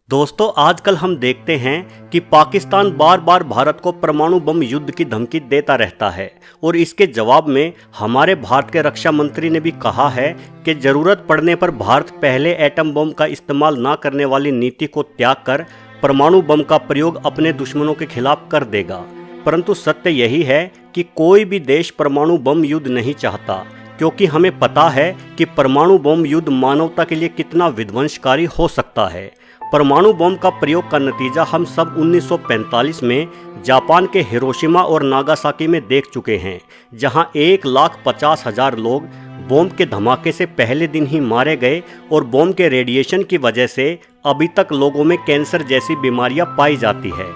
दोस्तों, आजकल हम देखते हैं कि पाकिस्तान बार बार भारत को परमाणु बम युद्ध की धमकी देता रहता है और इसके जवाब में हमारे भारत के रक्षा मंत्री ने भी कहा है कि जरूरत पड़ने पर भारत पहले एटम बम का इस्तेमाल न करने वाली नीति को त्याग कर परमाणु बम का प्रयोग अपने दुश्मनों के खिलाफ कर देगा। परंतु सत्य यही है कि कोई भी देश परमाणु बम युद्ध नहीं चाहता, क्योंकि हमें पता है कि परमाणु बम युद्ध मानवता के लिए कितना विध्वंसकारी हो सकता है। परमाणु बम का प्रयोग का नतीजा हम सब 1945 में जापान के हिरोशिमा और नागासाकी में देख चुके हैं, जहां 1,50,000 लोग बम के धमाके से पहले दिन ही मारे गए और बम के रेडिएशन की वजह से अभी तक लोगों में कैंसर जैसी बीमारियां पाई जाती है।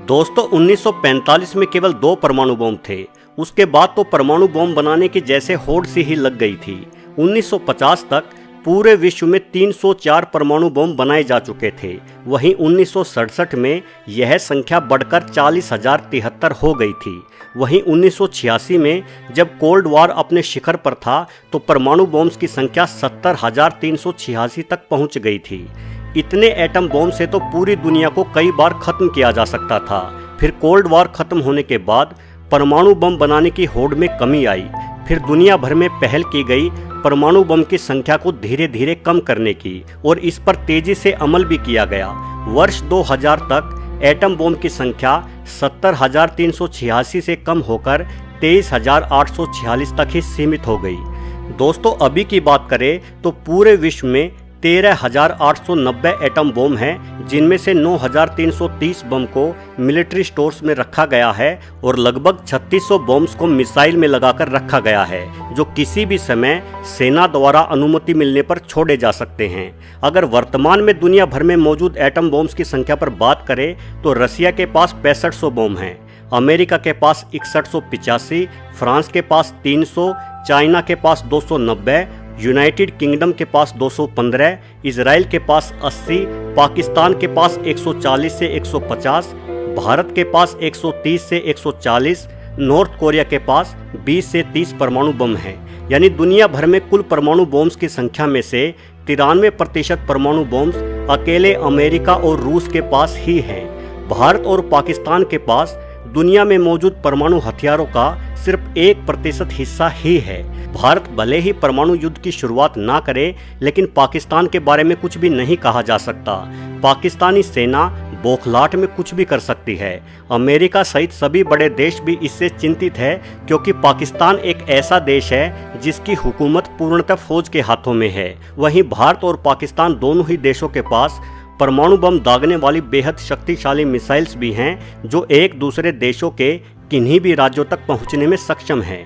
दोस्तों, 1945 में केवल 2 परमाणु बम थे। उसके बाद तो परमाणु बम बनाने की जैसे होड़ सी ही लग गई थी। 1950 तक पूरे विश्व में 304 परमाणु बम बनाए जा चुके थे। वहीं 1967 में यह संख्या बढ़कर 40,073 हो गई थी। वहीं 1986 में जब कोल्ड वॉर अपने शिखर पर था तो परमाणु बम्स की संख्या 70,386 तक पहुंच गई थी। इतने एटम बम से तो पूरी दुनिया को कई बार खत्म किया जा सकता था। फिर कोल्ड वॉर खत्म होने के बाद परमाणु बम बनाने की होड़ में कमी आई। फिर दुनिया भर में पहल की गई परमाणु बम की संख्या को धीरे धीरे कम करने की, और इस पर तेजी से अमल भी किया गया। वर्ष 2000 तक एटम बम की संख्या 70,386 से कम होकर 23,846 तक ही सीमित हो गई। दोस्तों, अभी की बात करें तो पूरे विश्व में 13,890 एटम बम हैं, जिनमें से 9,330 बम को मिलिट्री स्टोर्स में रखा गया है और लगभग 3600 बम्स को मिसाइल में लगाकर रखा गया है, जो किसी भी समय सेना द्वारा अनुमति मिलने पर छोड़े जा सकते हैं। अगर वर्तमान में दुनिया भर में मौजूद एटम बम्स की संख्या पर बात करें तो रसिया के पास 6500 बम हैं, अमेरिका के पास 6185, फ्रांस के पास 300, चाइना के पास 290, यूनाइटेड किंगडम के पास 215, इजराइल के पास 80, पाकिस्तान के पास 140 से 150, भारत के पास 130 से 140, नॉर्थ कोरिया के पास 20 से 30 परमाणु बम हैं। यानी दुनिया भर में कुल परमाणु बम्स की संख्या में से 93% परमाणु बम्स अकेले अमेरिका और रूस के पास ही हैं। भारत और पाकिस्तान के पास दुनिया में मौजूद परमाणु हथियारों का सिर्फ 1% हिस्सा ही है। भारत भले ही परमाणु युद्ध की शुरुआत ना करे, लेकिन पाकिस्तान के बारे में कुछ भी नहीं कहा जा सकता। पाकिस्तानी सेना बौखलाहट में कुछ भी कर सकती है। अमेरिका सहित सभी बड़े देश भी इससे चिंतित है, क्योंकि पाकिस्तान एक ऐसा देश है जिसकी हुकूमत पूर्णतः फौज के हाथों में है। वहीं भारत और पाकिस्तान दोनों ही देशों के पास परमाणु बम दागने वाली बेहद शक्तिशाली मिसाइल्स भी हैं, जो एक दूसरे देशों के किन्हीं भी राज्यों तक पहुंचने में सक्षम हैं।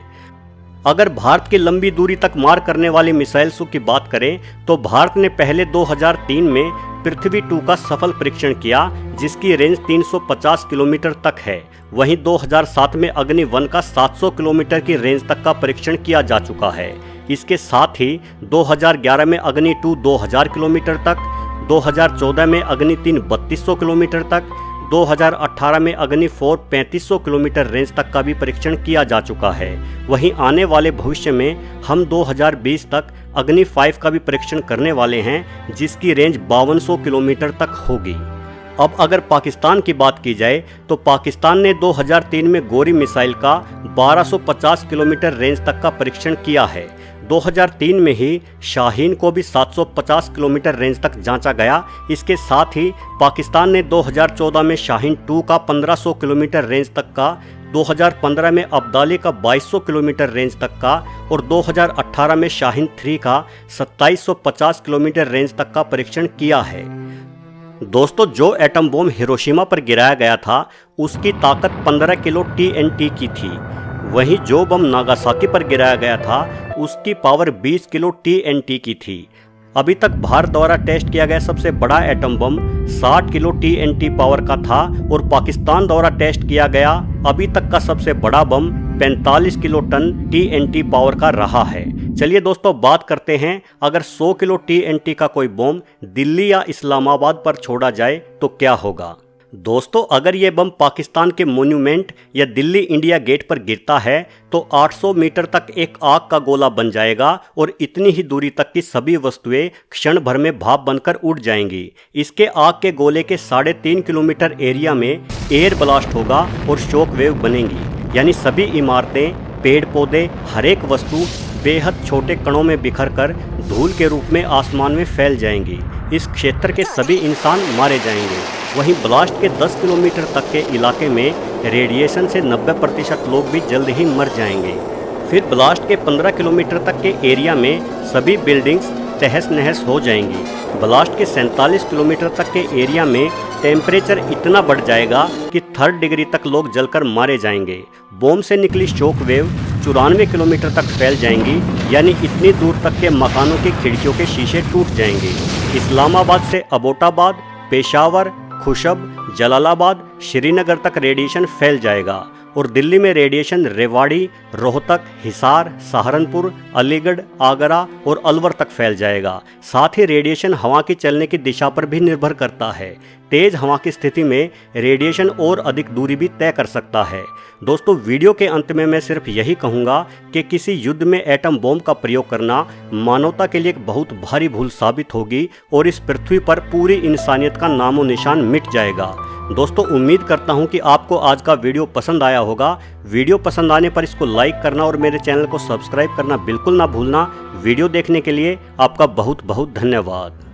अगर भारत की लंबी दूरी तक मार करने वाली मिसाइल्स की बात करें तो भारत ने पहले 2003 में पृथ्वी 2 का सफल परीक्षण किया, जिसकी रेंज 350 किलोमीटर तक है। वहीं 2007 में अग्नि 1 का 700 किलोमीटर की रेंज तक का परीक्षण किया जा चुका है। इसके साथ ही 2011 में अग्नि 2 2000 किलोमीटर तक, 2014 में अग्नि 3 3200 किलोमीटर तक, 2018 में अग्नि 4 3500 किलोमीटर रेंज तक का भी परीक्षण किया जा चुका है। वहीं आने वाले भविष्य में हम 2020 तक अग्नि 5 का भी परीक्षण करने वाले हैं, जिसकी रेंज 5200 किलोमीटर तक होगी। अब अगर पाकिस्तान की बात की जाए तो पाकिस्तान ने 2003 में गोरी मिसाइल का 1250 किलोमीटर रेंज तक का परीक्षण किया है। 2003 में ही शाहीन को भी 750 किलोमीटर रेंज तक जांचा गया। इसके साथ ही पाकिस्तान ने 2014 में शाहीन 2 का 1500 किलोमीटर रेंज तक का, 2015 में अब्दाली का 2200 किलोमीटर रेंज तक का और 2018 में शाहीन 3 का 2750 किलोमीटर रेंज तक का परीक्षण किया है। दोस्तों, जो एटम बम हिरोशिमा पर गिराया गया था उसकी ताकत 15 किलो TNT की थी। वहीं जो बम नागासाकी पर गिराया गया था उसकी पावर 20 किलो TNT की थी। अभी तक भारत द्वारा टेस्ट किया गया सबसे बड़ा atom bomb 60 kilo TNT power का था और पाकिस्तान द्वारा टेस्ट किया गया अभी तक का सबसे बड़ा बम 45 किलो टन TNT पावर का रहा है। चलिए दोस्तों, बात करते हैं अगर 100 किलो TNT का कोई बम दिल्ली या इस्लामाबाद पर छोड़ा जाए तो क्या होगा। दोस्तों, अगर ये बम पाकिस्तान के मॉन्यूमेंट या दिल्ली इंडिया गेट पर गिरता है तो 800 मीटर तक एक आग का गोला बन जाएगा और इतनी ही दूरी तक की सभी वस्तुएं क्षण भर में भाप बनकर उड़ जाएंगी। इसके आग के गोले के 3.5 किलोमीटर एरिया में एयर ब्लास्ट होगा और शॉक वेव बनेंगी, यानी सभी इमारतें, पेड़ पौधे, हर एक वस्तु बेहद छोटे कणों में बिखर कर धूल के रूप में आसमान में फैल जाएंगी। इस क्षेत्र के सभी इंसान मारे जाएंगे। वहीं ब्लास्ट के 10 किलोमीटर तक के इलाके में रेडिएशन से 90% लोग भी जल्द ही मर जाएंगे। फिर ब्लास्ट के 15 किलोमीटर तक के एरिया में सभी बिल्डिंग्स तहस नहस हो जाएंगी। ब्लास्ट के 47 किलोमीटर तक के एरिया में टेम्परेचर इतना बढ़ जाएगा कि 3rd डिग्री तक लोग जलकर मारे जाएंगे। बम से निकली शॉक वेव 94 किलोमीटर तक फैल जाएंगी, यानी इतनी दूर तक के मकानों की खिड़कियों के शीशे टूट जाएंगे। इस्लामाबाद से अबोटाबाद, पेशावर, खुशब, जलालाबाद, श्रीनगर तक रेडिएशन फैल जाएगा और दिल्ली में रेडिएशन रेवाड़ी, रोहतक, हिसार, सहारनपुर, अलीगढ़, आगरा और अलवर तक फैल जाएगा। साथ ही रेडिएशन हवा की चलने की दिशा पर भी निर्भर करता है। तेज हवा की स्थिति में रेडिएशन और अधिक दूरी भी तय कर सकता है। दोस्तों, वीडियो के अंत में मैं सिर्फ यही कहूँगा कि किसी युद्ध में एटम बम का प्रयोग करना मानवता के लिए एक बहुत भारी भूल साबित होगी और इस पृथ्वी पर पूरी इंसानियत का नामो निशान मिट जाएगा। दोस्तों, उम्मीद करता हूं कि आपको आज का वीडियो पसंद आया होगा। वीडियो पसंद आने पर इसको लाइक करना और मेरे चैनल को सब्सक्राइब करना बिल्कुल ना भूलना। वीडियो देखने के लिए आपका बहुत बहुत धन्यवाद।